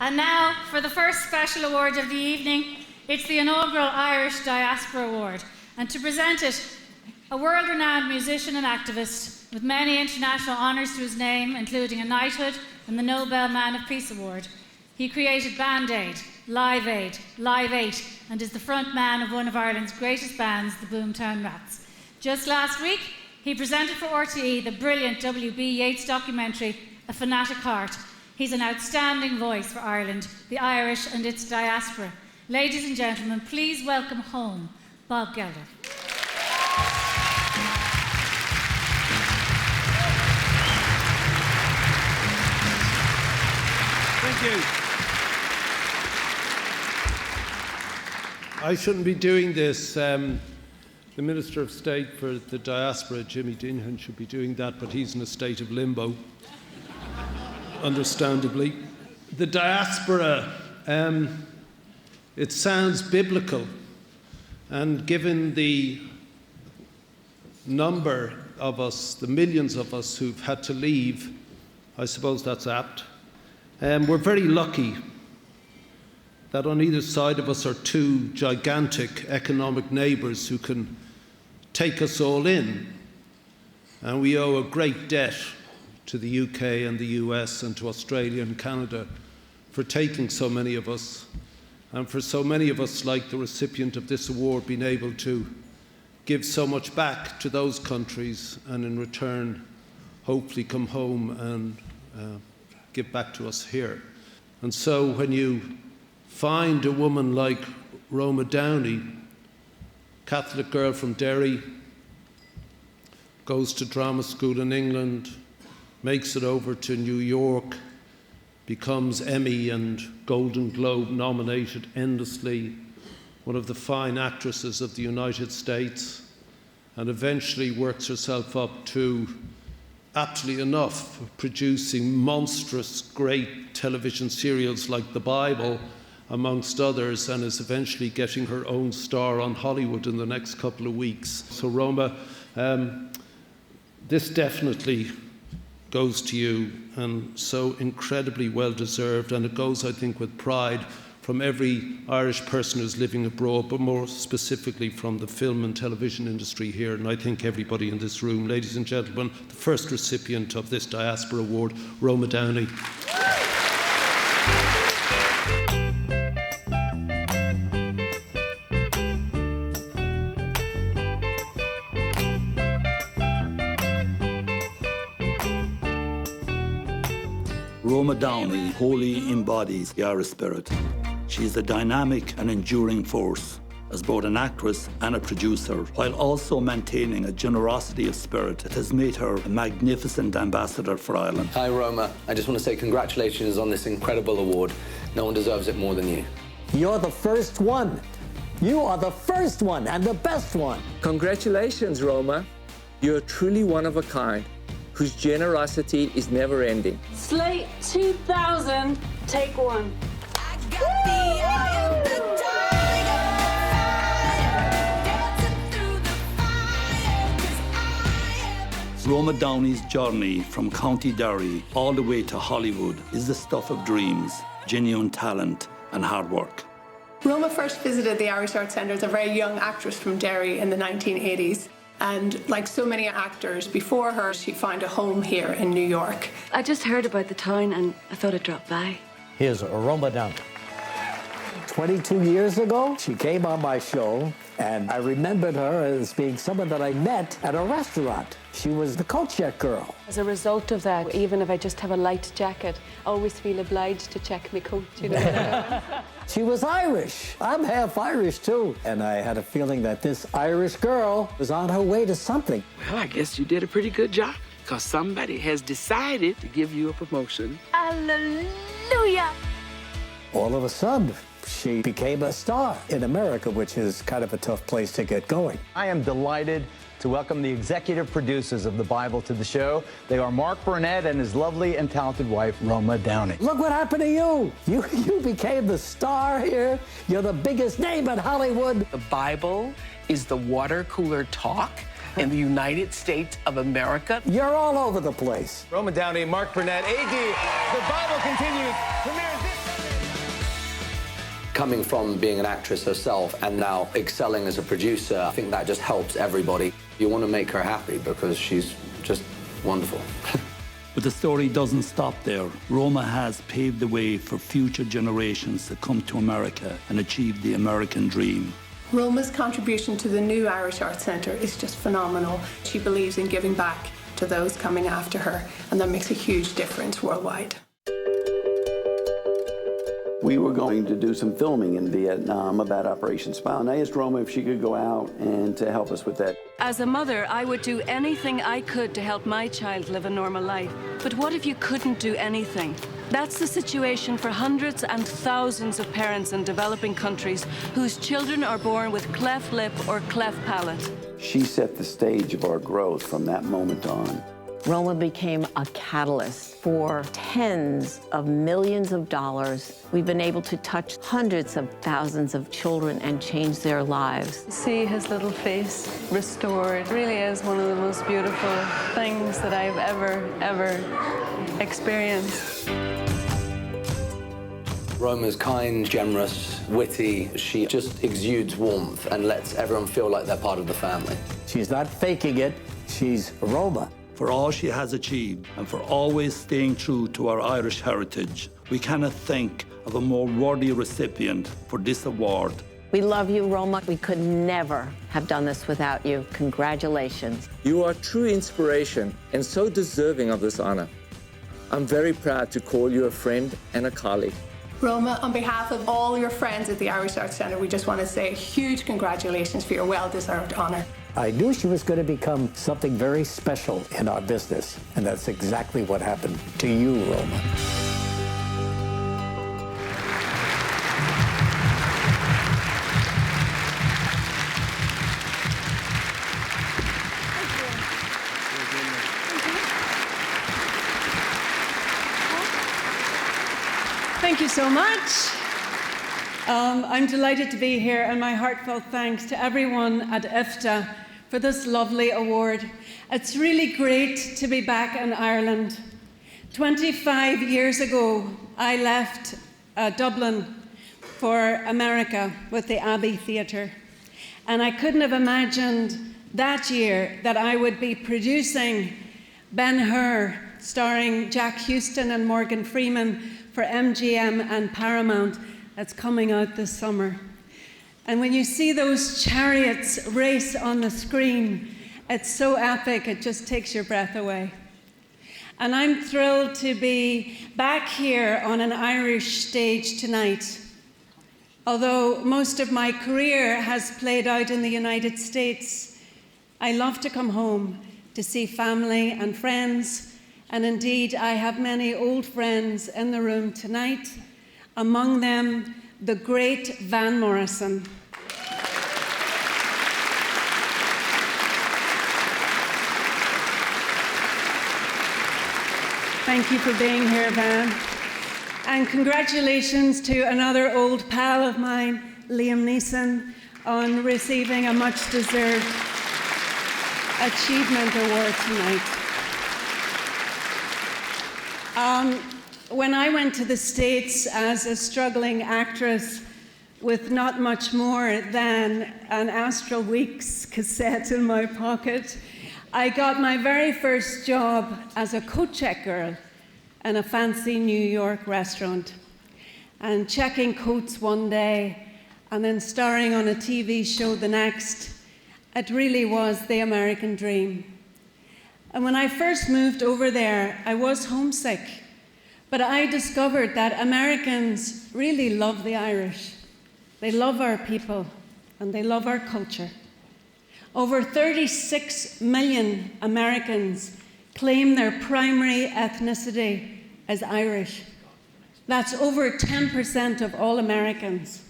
And now, for the first special award of the evening, it's the Inaugural Irish Diaspora Award. And to present it, a world-renowned musician and activist with many international honours to his name, including a knighthood and the Nobel Man of Peace Award. He created Band Aid, Live Aid, Live 8, and is the front man of one of Ireland's greatest bands, the Boomtown Rats. Just last week, he presented for RTE the brilliant W.B. Yeats documentary, A Fanatic Heart. He's an outstanding voice for Ireland, the Irish and its diaspora. Ladies and gentlemen, please welcome home Bob Geldof. Thank you. I shouldn't be doing this. The Minister of State for the Diaspora, Jimmy Deehan, should be doing that, but he's in a state of limbo, understandably. The diaspora, it sounds biblical, and given the number of us, the millions of us who've had to leave, I suppose that's apt. We're very lucky that on either side of us are two gigantic economic neighbours who can take us all in. And we owe a great debt to the UK and the US and to Australia and Canada for taking so many of us, and for so many of us, like the recipient of this award, being able to give so much back to those countries and in return hopefully come home and give back to us here. And so when you find a woman like Roma Downey, Catholic girl from Derry, goes to drama school in England, makes it over to New York, becomes Emmy and Golden Globe nominated endlessly, one of the fine actresses of the United States, and eventually works herself up to, aptly enough, producing monstrous great television serials like The Bible, amongst others, and is eventually getting her own star on Hollywood in the next couple of weeks. So Roma, this definitely goes to you, and so incredibly well deserved, and it goes, I think, with pride from every Irish person who's living abroad, but more specifically from the film and television industry here, and I think everybody in this room. Ladies and gentlemen, the first recipient of this Diaspora Award, Roma Downey. Roma Downey wholly embodies the Irish spirit. She is a dynamic and enduring force as both an actress and a producer, while also maintaining a generosity of spirit that has made her a magnificent ambassador for Ireland. Hi, Roma. I just want to say congratulations on this incredible award. No one deserves it more than you. You're the first one. You are the first one and the best one. Congratulations, Roma. You're truly one of a kind, whose generosity is never ending. Slate 2000, take one. I got the eye of the tiger, dancing through the fire, 'cause I am. Roma Downey's journey from County Derry all the way to Hollywood is the stuff of dreams, genuine talent and hard work. Roma first visited the Irish Arts Centre as a very young actress from Derry in the 1980s. And like so many actors before her, she found a home here in New York. I just heard about the town and I thought I'd drop by. Here's Roma Downey. 22 years ago, she came on my show, and I remembered her as being someone that I met at a restaurant. She was the coat check girl. As a result of that, even if I just have a light jacket, I always feel obliged to check my coat, you know. She was Irish. I'm half Irish, too. And I had a feeling that this Irish girl was on her way to something. Well, I guess you did a pretty good job, because somebody has decided to give you a promotion. Hallelujah! All of a sudden, she became a star in America, which is kind of a tough place to get going. I am delighted to welcome the executive producers of The Bible to the show. They are Mark Burnett and his lovely and talented wife, Roma Downey. Look what happened to you. You became the star here. You're the biggest name in Hollywood. The Bible is the water cooler talk in the United States of America. You're all over the place. Roma Downey, Mark Burnett, AD. The Bible continues. Premieres this Coming from being an actress herself and now excelling as a producer, I think that just helps everybody. You want to make her happy because she's just wonderful. But the story doesn't stop there. Roma has paved the way for future generations to come to America and achieve the American dream. Roma's contribution to the new Irish Arts Centre is just phenomenal. She believes in giving back to those coming after her, and that makes a huge difference worldwide. We were going to do some filming in Vietnam about Operation Smile, and I asked Roma if she could go out and to help us with that. As a mother, I would do anything I could to help my child live a normal life. But what if you couldn't do anything? That's the situation for hundreds and thousands of parents in developing countries whose children are born with cleft lip or cleft palate. She set the stage of our growth from that moment on. Roma became a catalyst for tens of millions of dollars. We've been able to touch hundreds of thousands of children and change their lives. See his little face restored really is one of the most beautiful things that I've ever experienced. Roma's kind, generous, witty. She just exudes warmth and lets everyone feel like they're part of the family. She's not faking it. She's Roma. For all she has achieved and for always staying true to our Irish heritage, we cannot think of a more worthy recipient for this award. We love you, Roma. We could never have done this without you. Congratulations. You are true inspiration and so deserving of this honor. I'm very proud to call you a friend and a colleague. Roma, on behalf of all your friends at the Irish Arts Centre, we just want to say a huge congratulations for your well-deserved honour. I knew she was going to become something very special in our business, and that's exactly what happened to you, Roma. Thank you so much. I'm delighted to be here, and my heartfelt thanks to everyone at IFTA for this lovely award. It's really great to be back in Ireland. 25 years ago, I left Dublin for America with the Abbey Theatre, and I couldn't have imagined that year that I would be producing Ben-Hur, starring Jack Huston and Morgan Freeman for MGM and Paramount. That's coming out this summer. And when you see those chariots race on the screen, it's so epic, it just takes your breath away. And I'm thrilled to be back here on an Irish stage tonight. Although most of my career has played out in the United States, I love to come home to see family and friends. And indeed, I have many old friends in the room tonight. Among them, the great Van Morrison. Thank you for being here, Van. And congratulations to another old pal of mine, Liam Neeson, on receiving a much-deserved Achievement Award tonight. When I went to the States as a struggling actress with not much more than an Astral Weeks cassette in my pocket, I got my very first job as a coat check girl in a fancy New York restaurant. And checking coats one day and then starring on a TV show the next, it really was the American dream. And when I first moved over there, I was homesick. But I discovered that Americans really love the Irish. They love our people, and they love our culture. Over 36 million Americans claim their primary ethnicity as Irish. That's over 10% of all Americans.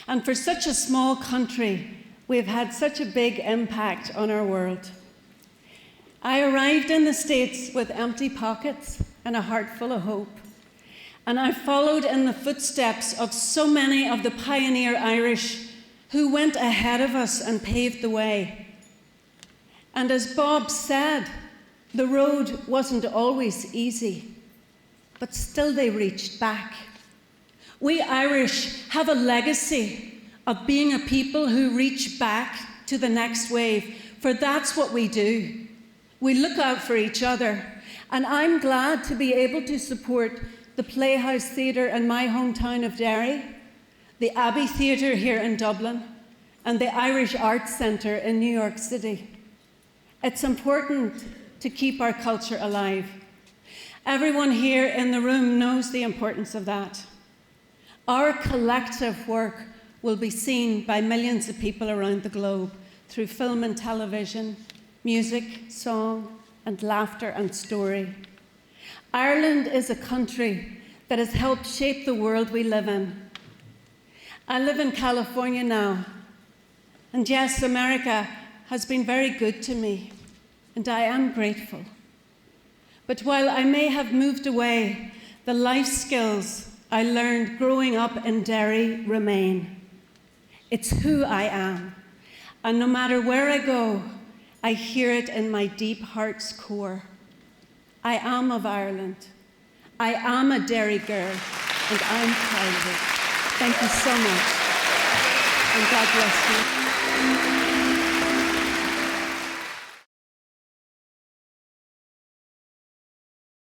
And for such a small country, we've had such a big impact on our world. I arrived in the States with empty pockets and a heart full of hope. And I followed in the footsteps of so many of the pioneer Irish who went ahead of us and paved the way. And as Bob said, the road wasn't always easy, but still they reached back. We Irish have a legacy of being a people who reach back to the next wave, for that's what we do. We look out for each other, and I'm glad to be able to support the Playhouse Theatre in my hometown of Derry, the Abbey Theatre here in Dublin, and the Irish Arts Centre in New York City. It's important to keep our culture alive. Everyone here in the room knows the importance of that. Our collective work will be seen by millions of people around the globe through film and television, music, song, and laughter and story. Ireland is a country that has helped shape the world we live in. I live in California now, and yes, America has been very good to me, and I am grateful. But while I may have moved away, the life skills I learned growing up in Derry remain. It's who I am, and no matter where I go, I hear it in my deep heart's core. I am of Ireland. I am a Derry girl, and I'm proud of it. Thank you so much, and God bless you.